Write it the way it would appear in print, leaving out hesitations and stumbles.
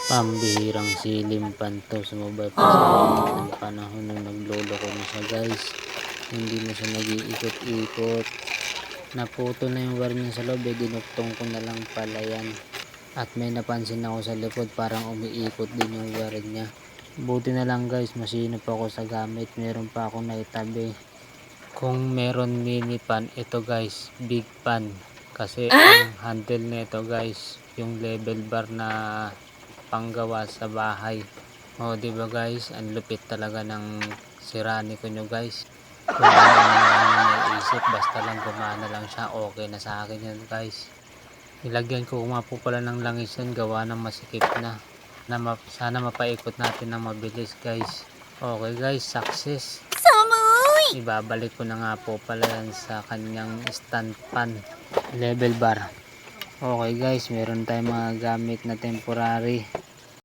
Pambihirang silim panto, sumabay pa sa init ng panahon nung nagloloko na siya guys. Hindi na siya nag-iikot-ikot. Naputo na yung wire niya sa loob, dinuktong ko na lang pala yan. At may napansin ako sa likod, parang umiikot din yung wire niya. Buti na lang guys, masinop ako sa gamit, meron pa ako naitabi. Kung meron mini pan, ito guys, big pan. Kasi ang handle nito guys, yung level bar na panggawa sa bahay. O diba guys, ang lupit talaga ng Sirani ko nyo guys. Kung ano ang naisip, basta lang gumana lang siya, okay na sa akin yan guys. Nilagyan ko nga po pala ng langis yan, gawa ng masikip na. Sana mapaikot natin ng mabilis guys. Okay guys, success. Ibabalik ko na nga po pala yan sa kanyang stand pan level bar. Okay guys, meron tayong mga gamit na temporary.